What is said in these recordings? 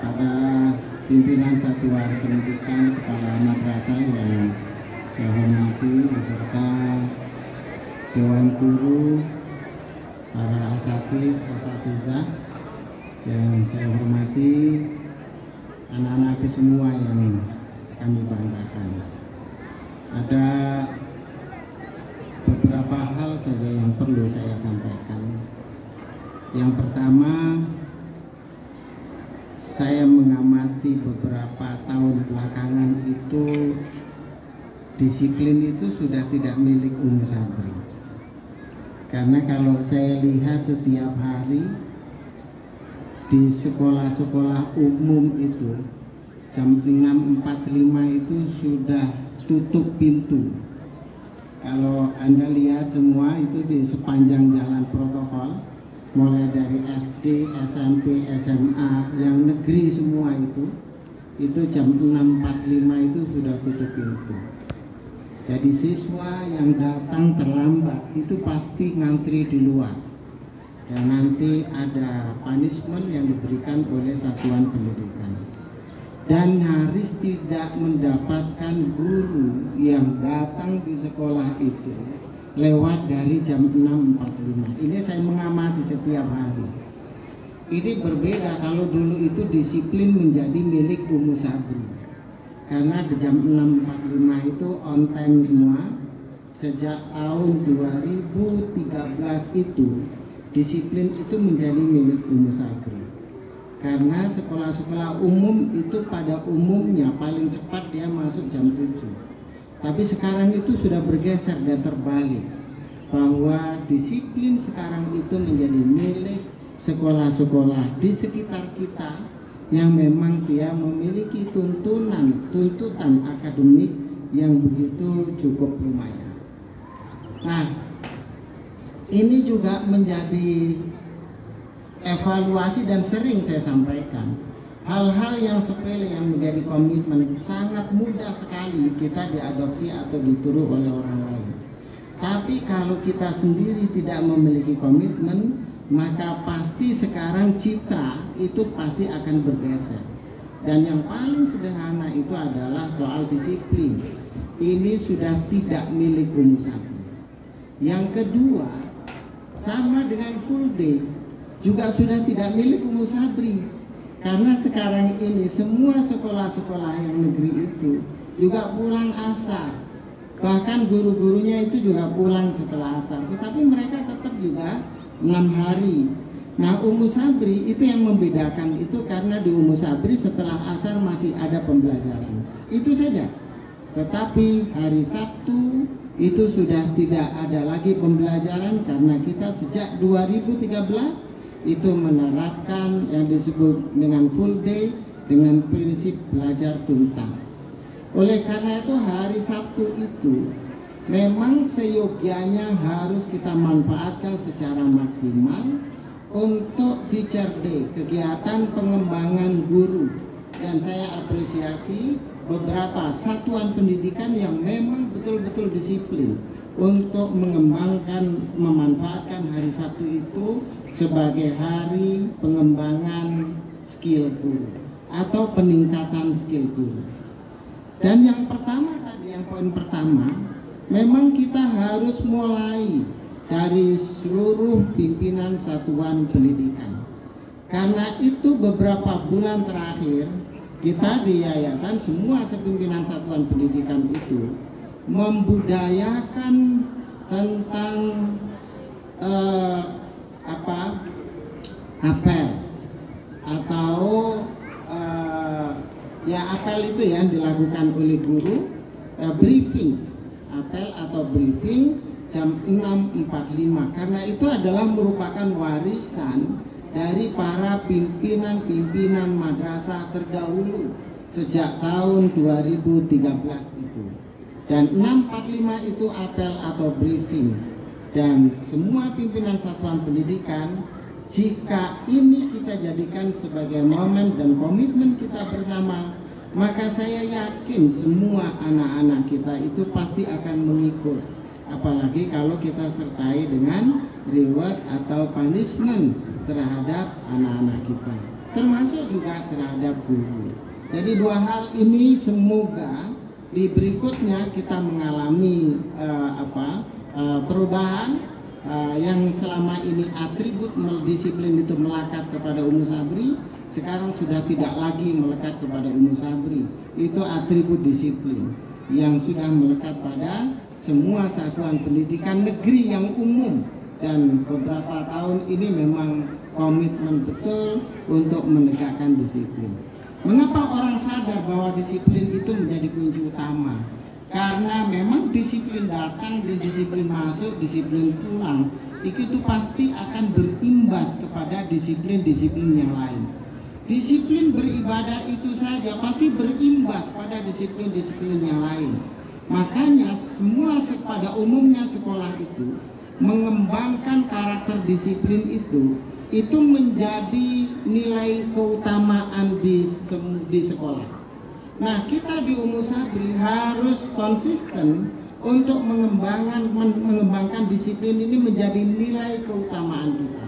pada pimpinan satuan pendidikan, kepala madrasah yang saya hormati, beserta Dewan Guru, para asatizah yang saya hormati, anak-anak semua yang kami banggakan. Ada beberapa hal saja yang perlu saya sampaikan. Yang pertama, saya mengamati beberapa tahun belakangan itu disiplin itu sudah tidak milik Ummu Sabri. Karena kalau saya lihat setiap hari di sekolah-sekolah umum itu jam 6.45 itu sudah tutup pintu. Kalau Anda lihat semua itu di sepanjang jalan protokol, mulai dari SD, SMP, SMA, yang negeri semua itu jam 6.45 itu sudah tutup pintu. Jadi siswa yang datang terlambat itu pasti ngantri di luar. Dan nanti ada punishment yang diberikan oleh satuan pendidikan. Dan nyaris tidak mendapatkan guru yang datang di sekolah itu lewat dari jam 6.45. Ini saya mengamati setiap hari. Ini berbeda kalau dulu itu disiplin menjadi milik Ummu Sabri. Karena di jam 6.45 itu on time semua. Sejak tahun 2013 itu disiplin itu menjadi milik Ummu Sabri. Karena sekolah-sekolah umum itu pada umumnya paling cepat dia masuk jam 7. Tapi sekarang itu sudah bergeser dan terbalik, bahwa disiplin sekarang itu menjadi milik sekolah-sekolah di sekitar kita yang memang dia memiliki tuntutan akademik yang begitu cukup lumayan. Nah, ini juga menjadi evaluasi dan sering saya sampaikan. Hal-hal yang sepele yang menjadi komitmen sangat mudah sekali kita diadopsi atau ditiru oleh orang lain. Tapi kalau kita sendiri tidak memiliki komitmen, maka pasti sekarang citra itu pasti akan bergeser. Dan yang paling sederhana itu adalah soal disiplin. Ini sudah tidak milik Ummu Sabri. Yang kedua, sama dengan full day juga sudah tidak milik Ummu Sabri. Karena sekarang ini semua sekolah-sekolah yang negeri itu juga pulang asar. Bahkan guru-gurunya itu juga pulang setelah asar. Tetapi mereka tetap juga 6 hari. Nah, Ummu Sabri itu yang membedakan itu karena di Ummu Sabri setelah asar masih ada pembelajaran. Itu saja. Tetapi hari Sabtu itu sudah tidak ada lagi pembelajaran karena kita sejak 2013 itu menerapkan yang disebut dengan full day dengan prinsip belajar tuntas. Oleh karena itu hari Sabtu itu memang seyogianya harus kita manfaatkan secara maksimal untuk teacher day, kegiatan pengembangan guru. Dan saya apresiasi beberapa satuan pendidikan yang memang betul-betul disiplin untuk mengembangkan, memanfaatkan hari Sabtu itu sebagai hari pengembangan skill guru atau peningkatan skill guru. Dan yang pertama tadi, yang poin pertama, memang kita harus mulai dari seluruh pimpinan satuan pendidikan. Karena itu beberapa bulan terakhir kita di yayasan semua sepimpinan satuan pendidikan itu membudayakan tentang apel atau apel itu yang dilakukan oleh guru, briefing, apel atau briefing jam 6.45 karena itu adalah merupakan warisan dari para pimpinan-pimpinan madrasah terdahulu sejak tahun 2013 itu. Dan 6.45 itu apel atau briefing. Dan semua pimpinan satuan pendidikan, jika ini kita jadikan sebagai momen dan komitmen kita bersama, maka saya yakin semua anak-anak kita itu pasti akan mengikut. Apalagi kalau kita sertai dengan reward atau punishment terhadap anak-anak kita, termasuk juga terhadap guru. Jadi dua hal ini semoga di berikutnya kita mengalami perubahan yang selama ini atribut disiplin itu melekat kepada Ummu Sabri, sekarang sudah tidak lagi melekat kepada Ummu Sabri. Itu atribut disiplin yang sudah melekat pada semua satuan pendidikan negeri yang umum, dan beberapa tahun ini memang komitmen betul untuk menegakkan disiplin. Mengapa orang sadar bahwa disiplin itu menjadi kunci utama? Karena memang disiplin datang dan disiplin masuk, disiplin pulang, itu pasti akan berimbas kepada disiplin-disiplin yang lain. Disiplin beribadah itu saja pasti berimbas pada disiplin-disiplin yang lain. Makanya semua pada umumnya sekolah itu mengembangkan karakter disiplin itu menjadi nilai keutamaan di sekolah. Nah, kita di Ummu Sabri harus konsisten untuk mengembangkan disiplin ini menjadi nilai keutamaan kita.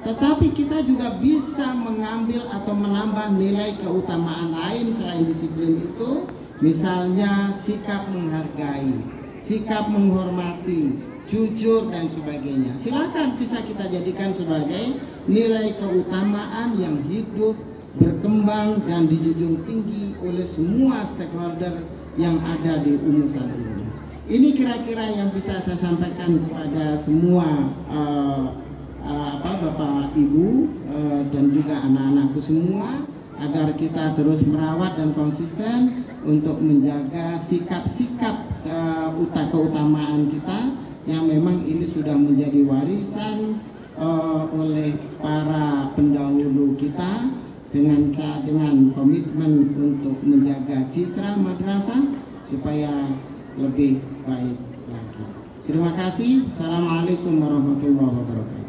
Tetapi kita juga bisa mengambil atau menambah nilai keutamaan lain selain disiplin itu, misalnya sikap menghargai, sikap menghormati, jujur dan sebagainya. Silakan bisa kita jadikan sebagai nilai keutamaan yang hidup, berkembang dan dijunjung tinggi oleh semua stakeholder yang ada di Ummu Sabri. Ini kira-kira yang bisa saya sampaikan kepada semua Bapak Ibu dan juga anak-anakku semua, agar kita terus merawat dan konsisten untuk menjaga sikap-sikap keutamaan kita yang memang ini sudah menjadi warisan oleh para pendahulu kita, dengan komitmen untuk menjaga citra madrasah supaya lebih baik lagi. Terima kasih. Assalamualaikum warahmatullahi wabarakatuh.